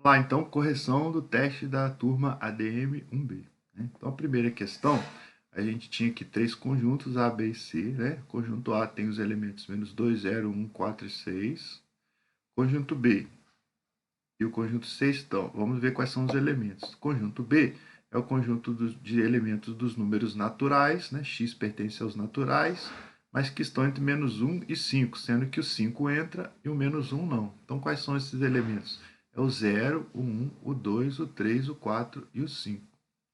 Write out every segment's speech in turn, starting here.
Vamos lá, então, correção do teste da turma ADM 1B. Né? Então, a primeira questão, a gente tinha aqui três conjuntos, A, B e C. Né? Conjunto A tem os elementos menos 2, 0, 1, 4 e 6. Conjunto B e o conjunto C estão. Vamos ver quais são os elementos. Conjunto B é o conjunto de elementos dos números naturais, né? X pertence aos naturais, mas que estão entre menos 1 e 5, sendo que o 5 entra e o menos 1 não. Então, quais são esses elementos? É o 0, o 1, o 2, o 3, o 4 e o 5,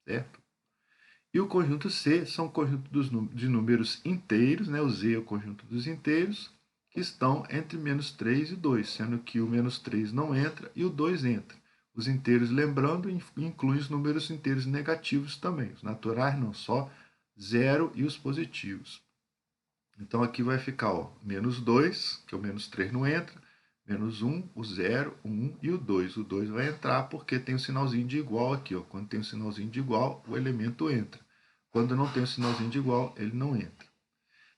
certo? E o conjunto C são o conjunto de números inteiros, né? O Z é o conjunto dos inteiros, que estão entre menos 3 e 2, sendo que o menos 3 não entra e o 2 entra. Os inteiros, lembrando, incluem os números inteiros negativos também. Os naturais não, só 0 e os positivos. Então aqui vai ficar ó, menos 2, que o menos 3 não entra, menos 1, o 0, o 1 e o 2. O 2 vai entrar porque tem o sinalzinho de igual aqui. Ó. Quando tem o sinalzinho de igual, o elemento entra. Quando não tem o sinalzinho de igual, ele não entra.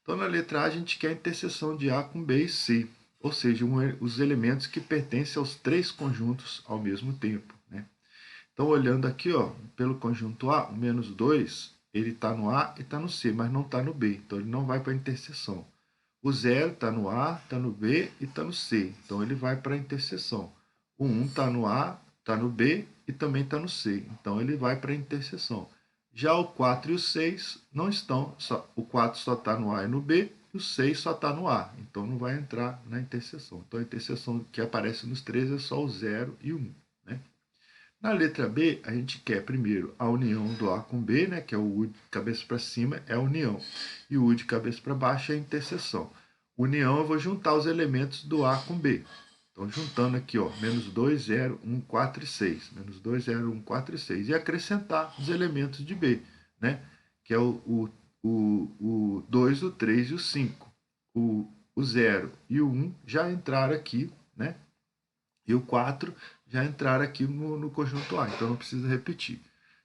Então, na letra A, a gente quer a interseção de A com B e C, ou seja, os elementos que pertencem aos três conjuntos ao mesmo tempo. Né? Então, olhando aqui, ó, pelo conjunto A, o menos 2, ele está no A e está no C, mas não está no B, então ele não vai para a interseção. O 0 está no A, está no B e está no C, então ele vai para a interseção. O 1 está no A, está no B e também está no C, então ele vai para a interseção. Já o 4 e o 6 não estão, o 4 só está no A e no B, e o 6 só está no A, então não vai entrar na interseção. Então a interseção que aparece nos três é só o 0 e o 1. Né? Na letra B, a gente quer primeiro a união do A com B, né, que é o U de cabeça para cima, é a união. E o U de cabeça para baixo é a interseção. União, eu vou juntar os elementos do A com B. Então, juntando aqui, ó, menos 2, 0, 1, 4 e 6. Menos 2, 0, 1, 4 e 6. E acrescentar os elementos de B, né, que é o 2, o 3 e o 5. O 0 e o 1 já entraram aqui, né, e o 4 já entraram aqui no conjunto A, então não precisa repetir.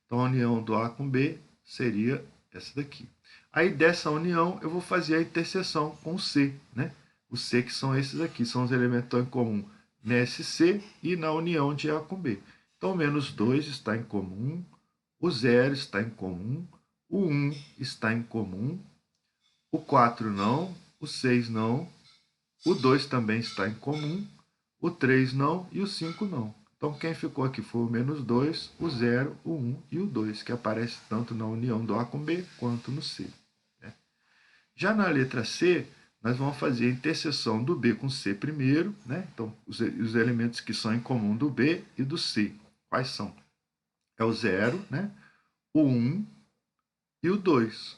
Então a união do A com B seria essa daqui. Aí dessa união eu vou fazer a interseção com o C, né? O C que são esses aqui, são os elementos em comum nesse C e na união de A com B. Então o menos 2 está em comum, o 0 está em comum, o 1 está em comum, o 4 não, o 6 não, o 2 também está em comum, o 3 não e o 5 não. Então, quem ficou aqui foi o menos 2, o 0, o 1 e o 2, que aparece tanto na união do A com B quanto no C. Né? Já na letra C, nós vamos fazer a interseção do B com C primeiro. Né? Então, os elementos que são em comum do B e do C, quais são? É o 0, né? O 1 e o 2.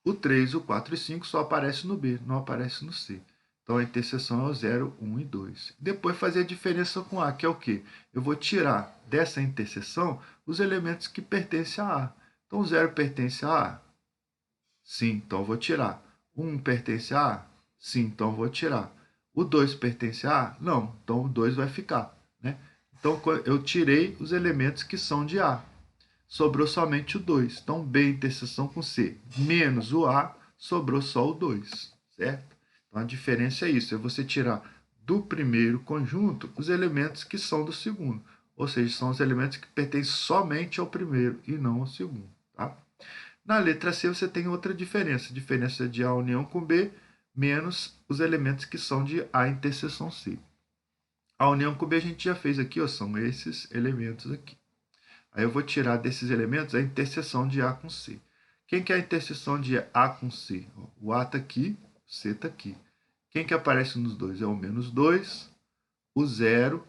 O 3, o 4 e 5 só aparece no B, não aparece no C. Então a interseção é o 0, 1 e 2. Depois fazer a diferença com A, que é o quê? Eu vou tirar dessa interseção os elementos que pertencem a A. Então o 0 pertence a A? Sim, então eu vou tirar. O 1 pertence a A? Sim, então eu vou tirar. O 2 pertence a A? Não, então o 2 vai ficar. Né? Então eu tirei os elementos que são de A. Sobrou somente o 2. Então, B interseção com C menos o A, sobrou só o 2, certo? Então, a diferença é isso, é você tirar do primeiro conjunto os elementos que são do segundo. Ou seja, são os elementos que pertencem somente ao primeiro e não ao segundo, tá? Na letra C, você tem outra diferença. Diferença de A união com B menos os elementos que são de A interseção C. A união com B a gente já fez aqui, ó, são esses elementos aqui. Aí eu vou tirar desses elementos a interseção de A com C. Quem que é a interseção de A com C? O A está aqui, o C está aqui. Quem que aparece nos dois? É o menos 2, o 0,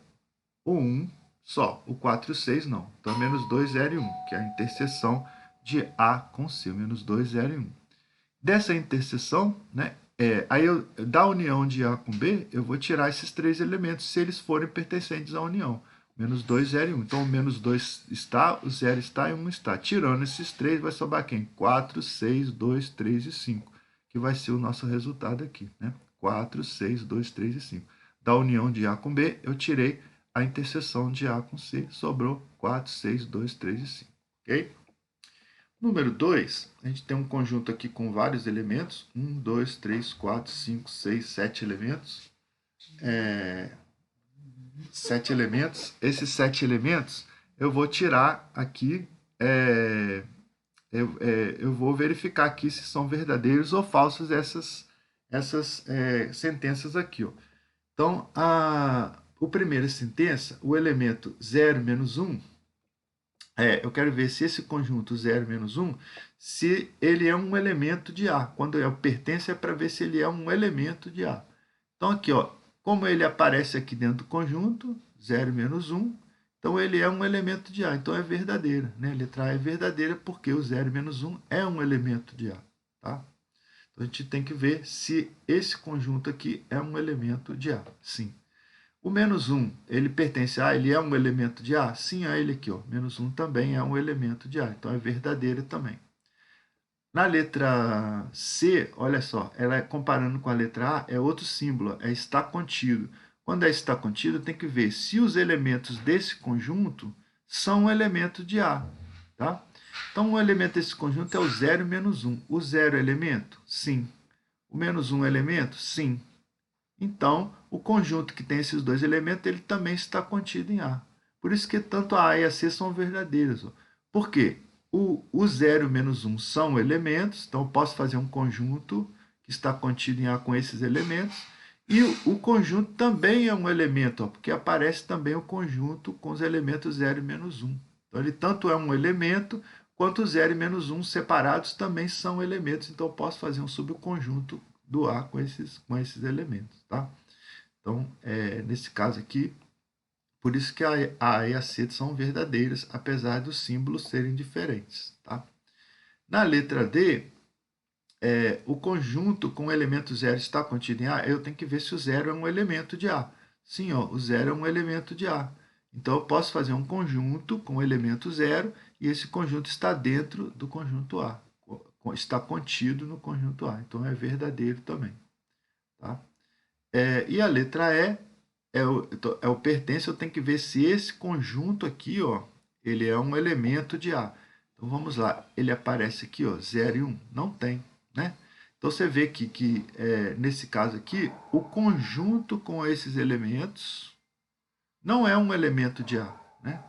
o 1 só. O 4 e o 6 não. Então, menos 2, 0 e 1, que é a interseção de A com C. Menos 2, 0 e 1. Dessa interseção, né, da união de A com B, eu vou tirar esses três elementos se eles forem pertencentes à união. Menos 2, 0 e 1. Então, o menos 2 está, o 0 está e o 1 está. Tirando esses três, vai sobrar quem? 4, 6, 2, 3 e 5, que vai ser o nosso resultado aqui. Né? 4, 6, 2, 3 e 5. Da união de A com B, eu tirei a interseção de A com C, sobrou 4, 6, 2, 3 e 5. Ok? Número 2, a gente tem um conjunto aqui com vários elementos. 1, 2, 3, 4, 5, 6, 7 elementos. 7 elementos. Esses 7 elementos eu vou tirar aqui, eu vou verificar aqui se são verdadeiros ou falsos essas sentenças aqui. Ó. Então, a primeira sentença, o elemento 0 menos 1, eu quero ver se esse conjunto 0 menos 1, se ele é um elemento de A. Quando pertence é para ver se ele é um elemento de A. Então, aqui, ó, como ele aparece aqui dentro do conjunto, 0 menos 1, então ele é um elemento de A. Então, é verdadeira. Né? A letra A é verdadeira porque o 0 menos 1 é um elemento de A. Tá? Então, a gente tem que ver se esse conjunto aqui é um elemento de A. Sim. O menos 1, ele pertence a A? Ele é um elemento de A? Sim, a ele aqui. Ó. Menos 1 também é um elemento de A. Então, é verdadeira também. Na letra C, olha só, ela comparando com a letra A, é outro símbolo, é está contido. Quando é está contido, tem que ver se os elementos desse conjunto são um elemento de A. Tá? Então, o elemento desse conjunto é o 0 e menos 1. O 0 é elemento? Sim. O menos 1 é elemento? Sim. Então, o conjunto que tem esses dois elementos, ele também está contido em A. Por isso que tanto a A e a C são verdadeiras. Ó. Por quê? O 0 e o menos 1 são elementos, então eu posso fazer um conjunto que está contido em A com esses elementos. E o conjunto também é um elemento, ó, porque aparece também o conjunto com os elementos 0 e menos 1. Então, ele tanto é um elemento, quanto o 0 e menos 1 separados também são elementos. Então, eu posso fazer um subconjunto do A com esses elementos. Tá? Então, nesse caso aqui, por isso que a A e a C são verdadeiras, apesar dos símbolos serem diferentes. Tá? Na letra D, o conjunto com o elemento 0 está contido em A, eu tenho que ver se o 0 é um elemento de A. Sim, ó, o 0 é um elemento de A. Então, eu posso fazer um conjunto com o elemento 0 e esse conjunto está dentro do conjunto A. Está contido no conjunto A. Então, é verdadeiro também. Tá? E a letra E é o pertence, eu tenho que ver se esse conjunto aqui, ó, ele é um elemento de A. Então, vamos lá, ele aparece aqui, ó, 0 e 1, não tem, né? Então, você vê que nesse caso aqui, o conjunto com esses elementos não é um elemento de A, né?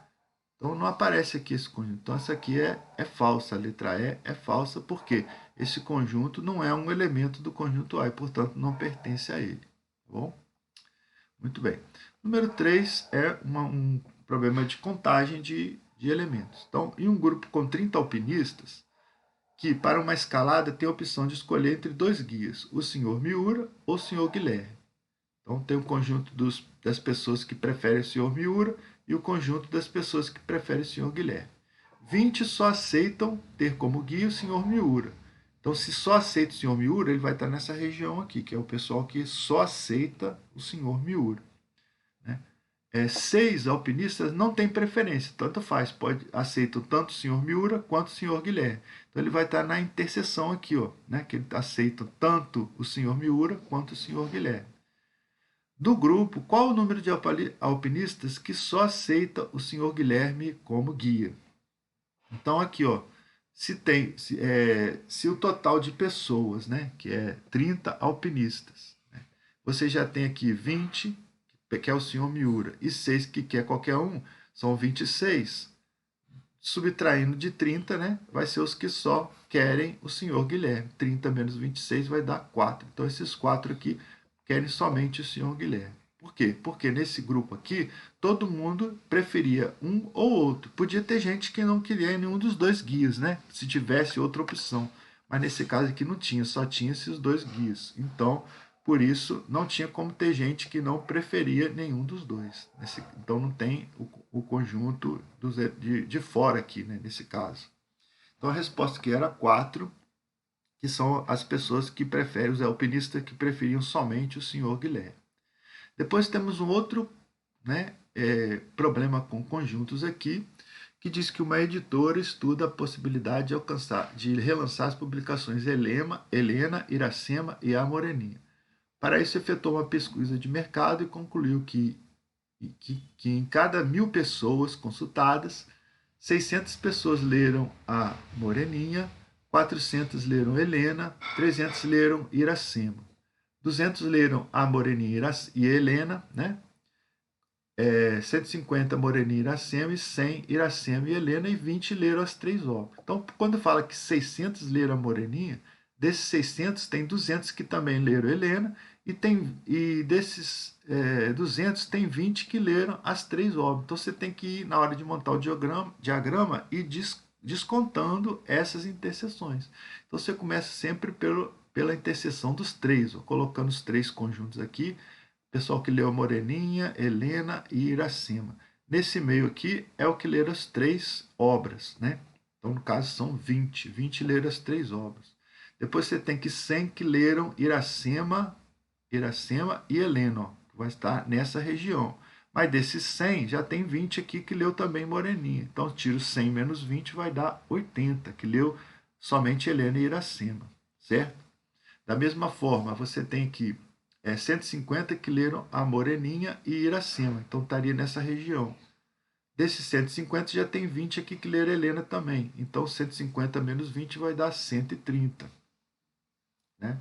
Então, não aparece aqui esse conjunto. Então, essa aqui é falsa, a letra E é falsa, porque esse conjunto não é um elemento do conjunto A e, portanto, não pertence a ele, tá bom? Muito bem. Número 3 é um problema de contagem de elementos. Então, em um grupo com 30 alpinistas, que para uma escalada tem a opção de escolher entre dois guias, o senhor Miura ou o senhor Guilherme. Então, tem o conjunto das pessoas que preferem o senhor Miura e o conjunto das pessoas que preferem o senhor Guilherme. 20 só aceitam ter como guia o senhor Miura. Então, se só aceita o senhor Miura, ele vai estar nessa região aqui, que é o pessoal que só aceita o senhor Miura. Né? 6 alpinistas não têm preferência, tanto faz, aceitam tanto o senhor Miura quanto o senhor Guilherme. Então, ele vai estar na interseção aqui, ó, né? Que ele aceita tanto o senhor Miura quanto o senhor Guilherme. Do grupo, qual o número de alpinistas que só aceita o senhor Guilherme como guia? Então, aqui, ó, se o total de pessoas, né, que é 30 alpinistas, né, você já tem aqui 20, que é o senhor Miura, e 6, que quer qualquer um, são 26. Subtraindo de 30, né, vai ser os que só querem o senhor Guilherme. 30 menos 26 vai dar 4. Então, esses 4 aqui querem somente o senhor Guilherme. Por quê? Porque nesse grupo aqui, todo mundo preferia um ou outro. Podia ter gente que não queria nenhum dos dois guias, né? Se tivesse outra opção. Mas nesse caso aqui não tinha, só tinha esses dois guias. Então, por isso, não tinha como ter gente que não preferia nenhum dos dois. Então, não tem o conjunto de fora aqui, né? Nesse caso. Então, a resposta aqui era 4, que são as pessoas que preferem, os alpinistas que preferiam somente o senhor Guilherme. Depois temos um outro, né, problema com conjuntos aqui, que diz que uma editora estuda a possibilidade de relançar as publicações Helena, Iracema e A Moreninha. Para isso, efetuou uma pesquisa de mercado e concluiu que em cada 1.000 pessoas consultadas, 600 pessoas leram a Moreninha, 400 leram Helena, 300 leram Iracema. 200 leram a Moreninha e Helena, né? 150 Moreninha e Iracema, e 100 Iracema e Helena, e 20 leram as 3 obras. Então, quando fala que 600 leram a Moreninha, desses 600 tem 200 que também leram Helena, e desses 200 tem 20 que leram as 3 obras. Então, você tem que ir, na hora de montar o diagrama, e descontando essas interseções. Então, você começa sempre pela interseção dos 3, colocando os 3 conjuntos aqui. Pessoal que leu a Moreninha, Helena e Iracema. Nesse meio aqui é o que leram as 3 obras, né? Então, no caso, são 20. 20 leram as 3 obras. Depois você tem que 100 que leram Iracema e Helena, ó, que vai estar nessa região. Mas desses 100, já tem 20 aqui que leu também Moreninha. Então, tiro 100 menos 20, vai dar 80, que leu somente Helena e Iracema, certo? Da mesma forma, você tem aqui 150 que leram a Moreninha e Iracema, então estaria nessa região. Desses 150, já tem 20 aqui que leram Helena também, então 150 menos 20 vai dar 130. Né?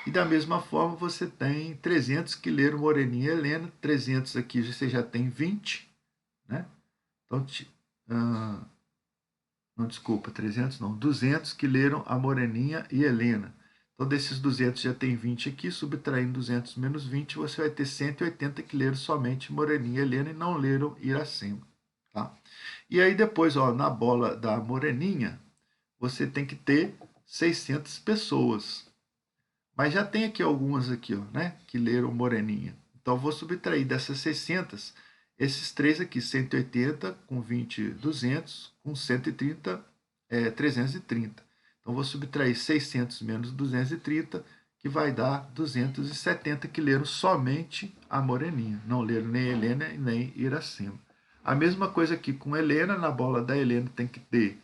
E da mesma forma, você tem 300 que leram Moreninha e Helena, 300 aqui você já tem 20. Né? Então, não, desculpa, 300 não, 200 que leram a Moreninha e Helena. Então, desses 200 já tem 20 aqui, subtraindo 200 menos 20, você vai ter 180 que leram somente Moreninha e Helena e não leram Iracema. Tá? E aí depois, ó, na bola da Moreninha, você tem que ter 600 pessoas. Mas já tem aqui algumas aqui, ó, né, que leram Moreninha. Então, eu vou subtrair dessas 600, esses 3 aqui, 180 com 20, 200, com 130, 330. Então, vou subtrair 600 menos 230, que vai dar 270, que leram somente a Moreninha. Não leram nem Helena nem Iracema. A mesma coisa aqui com Helena. Na bola da Helena tem que ter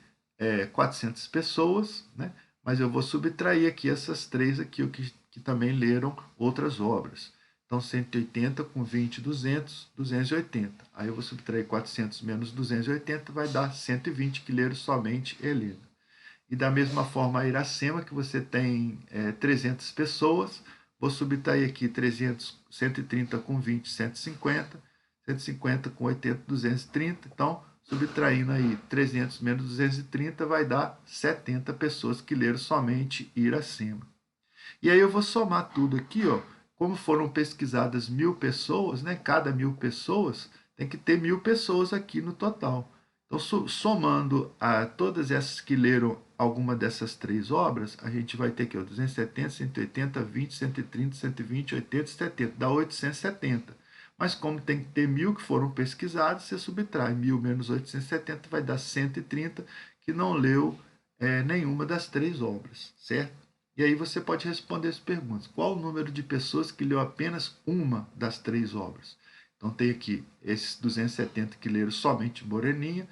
400 pessoas, né? Mas eu vou subtrair aqui essas 3 aqui, que também leram outras obras. Então, 180 com 20, 200, 280. Aí eu vou subtrair 400 menos 280, vai dar 120 que leram somente Helena. E da mesma forma, a Iracema, que você tem 300 pessoas, vou subtrair aqui 130 com 20, 150, 150 com 80, 230. Então, subtraindo aí 300 menos 230, vai dar 70 pessoas que leram somente Iracema. E aí eu vou somar tudo aqui, ó. Como foram pesquisadas 1.000 pessoas, né? Cada 1.000 pessoas tem que ter 1.000 pessoas aqui no total. Então, somando a todas essas que leram alguma dessas 3 obras, a gente vai ter aqui, ó, 270, 180, 20, 130, 120, 80, 70. Dá 870. Mas como tem que ter 1.000 que foram pesquisados, você subtrai 1.000 menos 870, vai dar 130, que não leu nenhuma das 3 obras, certo? E aí você pode responder as perguntas. Qual o número de pessoas que leu apenas uma das 3 obras? Então tem aqui esses 270 que leram somente Moreninha,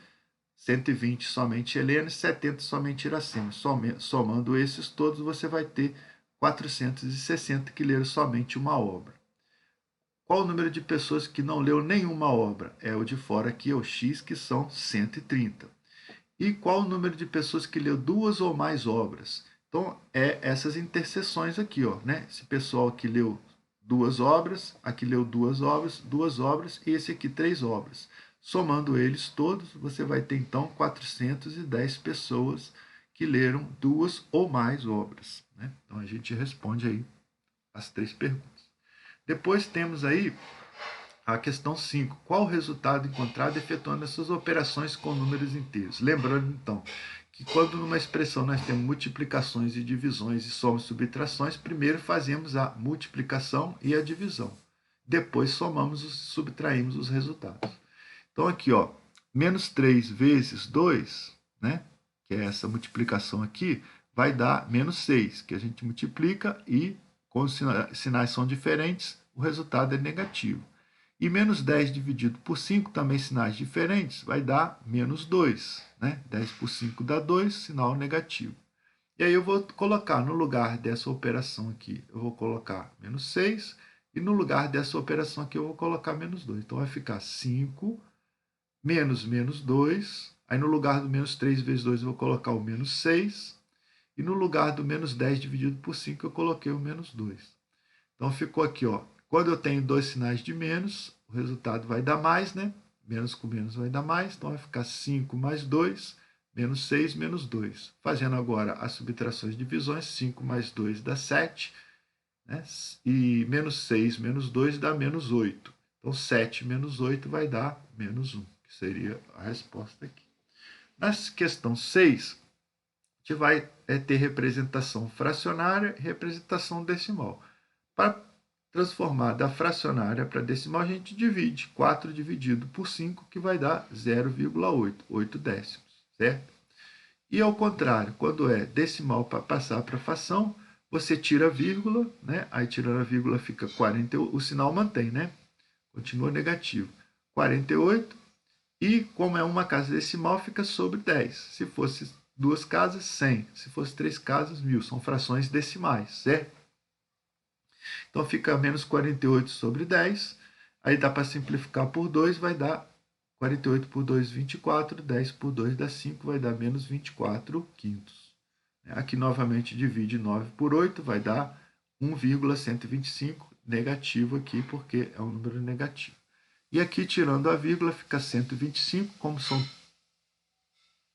120 somente Helena e 70 somente Iracema. Somando esses todos, você vai ter 460 que leram somente uma obra. Qual o número de pessoas que não leu nenhuma obra? É o de fora aqui, é o X, que são 130. E qual o número de pessoas que leu 2 ou mais obras? Então, essas interseções aqui, ó, né? Esse pessoal aqui leu 2 obras, aqui leu 2 obras, e esse aqui 3 obras. Somando eles todos, você vai ter, então, 410 pessoas que leram 2 ou mais obras. Né? Então, a gente responde aí as 3 perguntas. Depois temos aí a questão 5. Qual o resultado encontrado efetuando essas operações com números inteiros? Lembrando, então, que quando numa expressão nós temos multiplicações e divisões e somas e subtrações, primeiro fazemos a multiplicação e a divisão. Depois somamos e subtraímos os resultados. Então, aqui, ó, menos 3 vezes 2, né, que é essa multiplicação aqui, vai dar menos 6, que a gente multiplica e, quando os sinais são diferentes, o resultado é negativo. E menos 10 dividido por 5, também sinais diferentes, vai dar menos 2. Né? 10 por 5 dá 2, sinal negativo. E aí eu vou colocar no lugar dessa operação aqui, eu vou colocar menos 6, e no lugar dessa operação aqui eu vou colocar menos 2. Então vai ficar 5 menos menos 2, aí no lugar do menos 3 vezes 2 eu vou colocar o menos 6, e no lugar do menos 10 dividido por 5 eu coloquei o menos 2. Então ficou aqui, ó, quando eu tenho 2 sinais de menos, o resultado vai dar mais, né? Menos com menos vai dar mais, então vai ficar 5 mais 2, menos 6, menos 2. Fazendo agora as subtrações e divisões, 5 mais 2 dá 7, né? E menos 6 menos 2 dá menos 8. Então, 7 menos 8 vai dar menos 1, que seria a resposta aqui. Na questão 6, a gente vai ter representação fracionária e representação decimal. Para transformar da fracionária para decimal, a gente divide 4 dividido por 5, que vai dar 0,8, 8 décimos, certo? E ao contrário, quando é decimal para passar para fração, você tira a vírgula, né? Aí tirando a vírgula fica 48, o sinal mantém, né? Continua negativo. 48, e como é uma casa decimal, fica sobre 10. Se fosse duas casas, 100. Se fosse três casas, 1000. São frações decimais, certo? Então fica menos 48 sobre 10. Aí dá para simplificar por 2, vai dar 48 por 2, 24. 10 por 2 dá 5, vai dar menos 24 quintos. Aqui novamente divide 9 por 8, vai dar 1,125, negativo aqui, porque é um número negativo. E aqui, tirando a vírgula, fica 125, como são...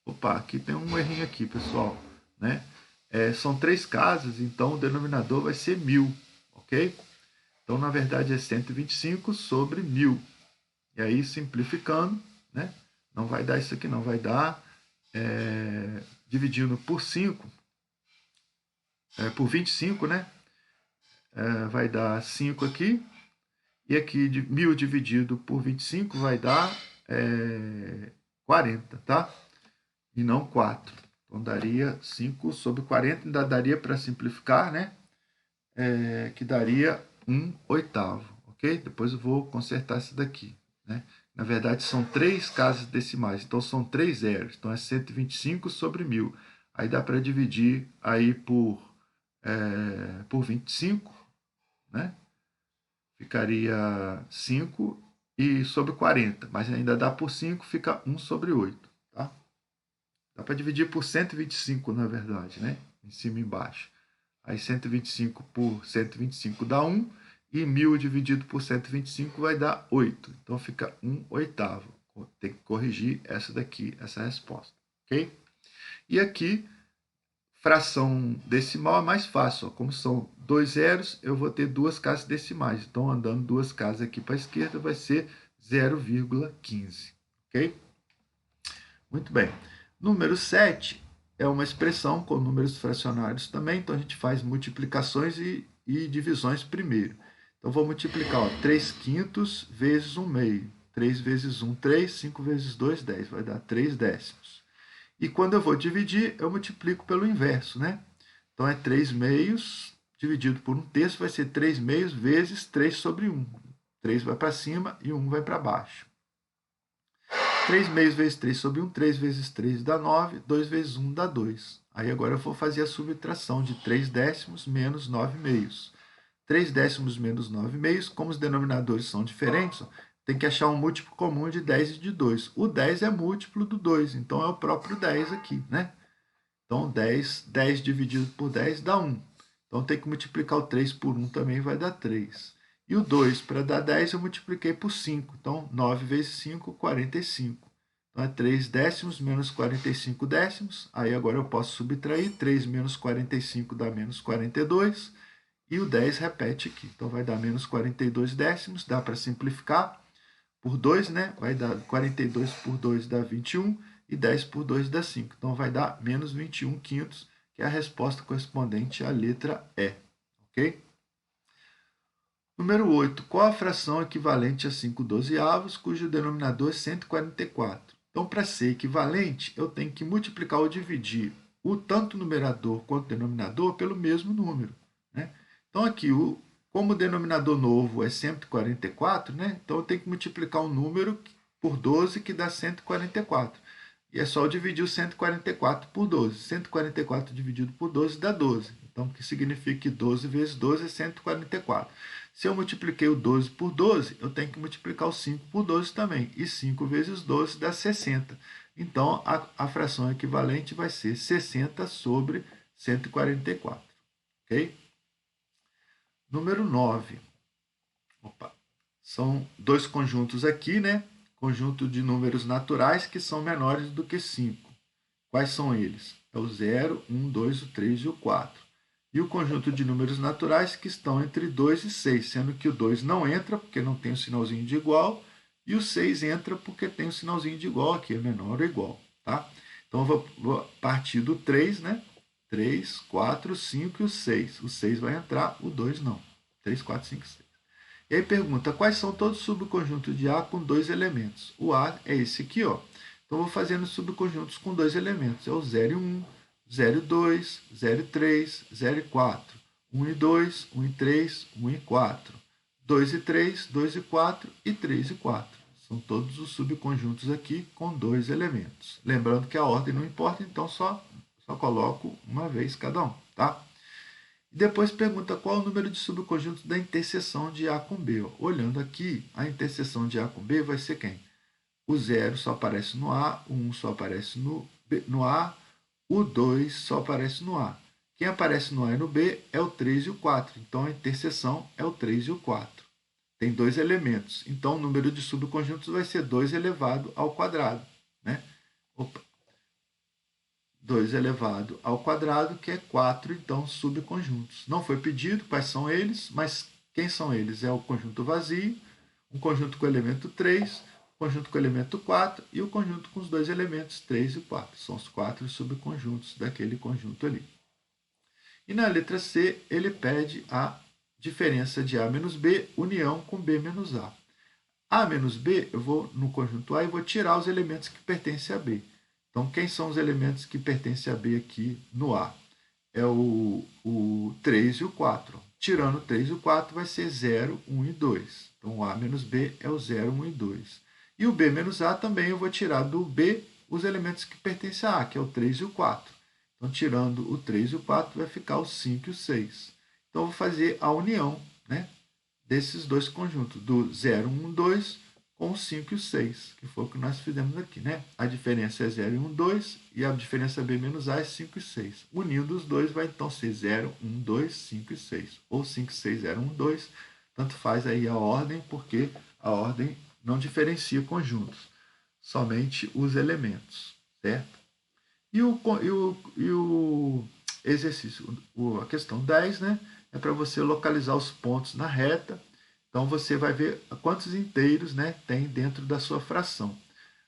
Opa, aqui tem um errinho aqui, pessoal, né? São três casas, então o denominador vai ser 1000, ok? Então, na verdade, é 125 sobre 1000. E aí, simplificando, né? Não vai dar isso aqui, não. Vai dar, dividindo por 5, por 25, né? Vai dar 5 aqui. E aqui, 1000 dividido por 25 vai dar 40, tá? E não 4. Então, daria 5 sobre 40. Ainda daria para simplificar, né? Que daria 1/8, ok? Depois eu vou consertar isso daqui, né? Na verdade, são 3 casas decimais, então são 3 zeros. Então, é 125 sobre 1000. Aí dá para dividir aí por 25, né? Ficaria 5 e sobre 40, mas ainda dá por 5, fica 1 sobre 8, tá? Dá para dividir por 125, na verdade, né? Em cima e embaixo. Aí 125 por 125 dá 1, e 1000 dividido por 125 vai dar 8. Então fica 1/8. Tem que corrigir essa daqui, essa resposta, ok? E aqui, fração decimal é mais fácil. Ó. Como são 2 zeros, eu vou ter duas casas decimais. Então, andando duas casas aqui para a esquerda, vai ser 0,15. Ok? Muito bem. Número 7 é uma expressão com números fracionários também. Então, a gente faz multiplicações e divisões primeiro. Então, vou multiplicar 3 quintos vezes 1 meio. 3 vezes 1, 3. 5 vezes 2, 10. Vai dar 3 décimos. E quando eu vou dividir, eu multiplico pelo inverso, né? Então, é 3 meios dividido por 1/3, vai ser 3 meios vezes 3 sobre 1. 3 vai para cima e 1 vai para baixo. 3 meios vezes 3 sobre 1, 3 vezes 3 dá 9, 2 vezes 1 dá 2. Aí agora eu vou fazer a subtração de 3 décimos menos 9 meios. 3 décimos menos 9 meios, como os denominadores são diferentes, tem que achar um múltiplo comum de 10 e de 2. O 10 é múltiplo do 2, então é o próprio 10 aqui, né? Então, 10 dividido por 10 dá 1. Então, tem que multiplicar o 3 por 1 também, vai dar 3. E o 2, para dar 10, eu multipliquei por 5. Então, 9 vezes 5, 45. Então, é 3 décimos menos 45 décimos. Aí, agora eu posso subtrair. 3 menos 45 dá menos 42. E o 10 repete aqui. Então, vai dar menos 42 décimos. Dá para simplificar por 2, né? Vai dar 42 por 2 dá 21. E 10 por 2 dá 5. Então, vai dar menos 21 quintos, que é a resposta correspondente à letra E. Ok? Número 8. Qual a fração equivalente a 5/12, cujo denominador é 144? Então, para ser equivalente, eu tenho que multiplicar ou dividir tanto o numerador quanto o denominador pelo mesmo número, né? Então, aqui, como o denominador novo é 144, né? Então, eu tenho que multiplicar um número por 12, que dá 144. E é só eu dividir o 144 por 12. 144 dividido por 12 dá 12. Então, o que significa que 12 vezes 12 é 144. Se eu multipliquei o 12 por 12, eu tenho que multiplicar o 5 por 12 também. E 5 vezes 12 dá 60. Então, a fração equivalente vai ser 60 sobre 144. Ok? Número 9. são dois conjuntos aqui, né? Conjunto de números naturais que são menores do que 5. Quais são eles? É o 0, 1, 2, o 3 e o 4. E o conjunto de números naturais que estão entre 2 e 6, sendo que o 2 não entra porque não tem o sinalzinho de igual, e o 6 entra porque tem o sinalzinho de igual aqui, é menor ou igual, tá? Então, eu vou partir do 3, né? 3, 4, 5 e o 6. O 6 vai entrar, o 2 não. 3, 4, 5, 6. E aí pergunta, quais são todos os subconjuntos de A com dois elementos? O A é esse aqui, ó. Então, eu vou fazendo subconjuntos com dois elementos. É o 0 e 1, 0 e 2, 0 e 3, 0 e 4. 1 e 2, 1 e 3, 1 e 4. 2 e 3, 2 e 4 e 3 e 4. São todos os subconjuntos aqui com dois elementos. Lembrando que a ordem não importa, então só coloco uma vez cada um, tá? E depois pergunta qual é o número de subconjuntos da interseção de A com B. Olhando aqui, a interseção de A com B vai ser quem? O 0 só aparece no A, o 1 só aparece no A, o 2 só aparece no A. Quem aparece no A e no B é o 3 e o 4. Então, a interseção é o 3 e o 4. Tem dois elementos. Então, o número de subconjuntos vai ser 2 elevado ao quadrado. Né? 2 elevado ao quadrado, que é 4, então, subconjuntos. Não foi pedido quais são eles, mas quem são eles? É o conjunto vazio, um conjunto com o elemento 3, conjunto com o elemento 4 e o conjunto com os dois elementos 3 e 4. São os 4 subconjuntos daquele conjunto ali. E na letra C, ele pede a diferença de A menos B, união com B menos A. A menos B, eu vou no conjunto A e vou tirar os elementos que pertencem a B. Então, quem são os elementos que pertencem a B aqui no A? É o 3 e o 4. Tirando o 3 e o 4, vai ser 0, 1 e 2. Então, o A menos B é o 0, 1 e 2. E o B menos A também eu vou tirar do B os elementos que pertencem a A, que é o 3 e o 4. Então, tirando o 3 e o 4, vai ficar o 5 e o 6. Então, eu vou fazer a união, né, desses dois conjuntos, do 0, 1, 2 com o 5 e o 6, que foi o que nós fizemos aqui. Né? A diferença é 0 e 1, 2, e a diferença B menos A é 5 e 6. Unindo os dois vai então ser 0, 1, 2, 5 e 6. Ou 5, 6, 0, 1, 2. Tanto faz aí a ordem, porque a ordem não diferencia conjuntos, somente os elementos, certo? E o exercício, a questão 10, né, é para você localizar os pontos na reta. Então, você vai ver quantos inteiros, né, tem dentro da sua fração.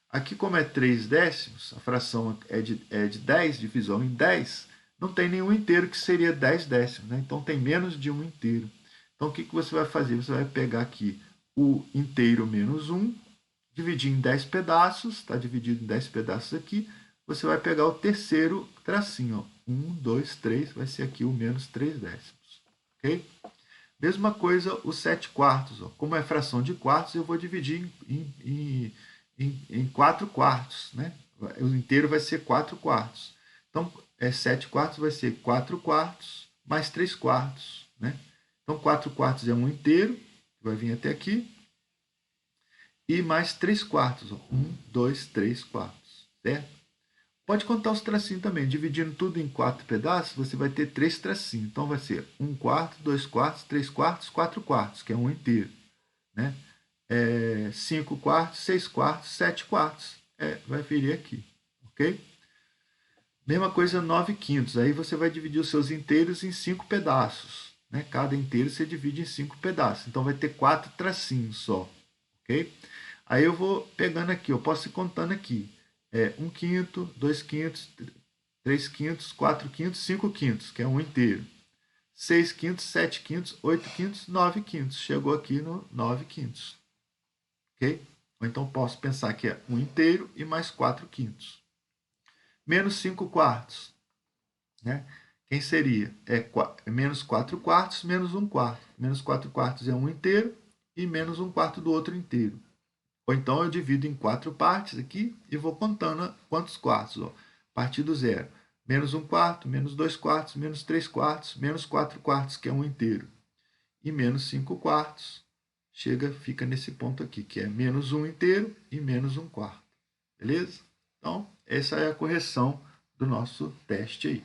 Aqui, como é 3 décimos, a fração é de 10, divisão em 10, não tem nenhum inteiro que seria 10 décimos. Né? Então, tem menos de um inteiro. Então, o que você vai fazer? Você vai pegar aqui o inteiro menos 1, dividir em 10 pedaços, está dividido em 10 pedaços aqui, você vai pegar o terceiro tracinho, ó. 1, 2, 3, vai ser aqui o menos 3 décimos. Ok? Mesma coisa o 7 quartos. Ó. Como é fração de quartos, eu vou dividir em 4 quartos. Né? O inteiro vai ser 4 quartos. Então, 7 quartos vai ser 4 quartos mais 3 quartos. Né? Então, 4 quartos é um inteiro, que vai vir até aqui. E mais 3 quartos. Ó. 1, 2, 3 quartos. Certo? Pode contar os tracinhos também. Dividindo tudo em 4 pedaços, você vai ter 3 tracinhos. Então, vai ser 1 quarto, 2 quartos, 3 quartos, 4 quartos, que é um inteiro. Né? 5 quartos, 6 quartos, 7 quartos. Vai vir aqui. Ok? Mesma coisa, 9 quintos. Aí você vai dividir os seus inteiros em 5 pedaços. Né? Cada inteiro você divide em 5 pedaços. Então, vai ter 4 tracinhos só. Ok? Aí eu vou pegando aqui, eu posso ir contando aqui. 1 quinto, 2 quintos, 3 quintos, 4 quintos, 5 quintos, que é um inteiro. 6 quintos, 7 quintos, 8 quintos, 9 quintos. Chegou aqui no 9 quintos. Ok? Ou então posso pensar que é um inteiro e mais 4 quintos. Menos 5 quartos. Né? Quem seria? Menos 4 quartos, menos 1 quarto. Menos 4 quartos é um inteiro e menos 1 quarto do outro inteiro. Ou então eu divido em 4 partes aqui e vou contando quantos quartos. Ó. A partir do zero. Menos 1 quarto, menos 2 quartos, menos 3 quartos, menos 4 quartos, que é um inteiro. E menos 5 quartos. Fica nesse ponto aqui, que é menos 1 inteiro e menos 1 quarto. Beleza? Então, essa é a correção do nosso teste aí.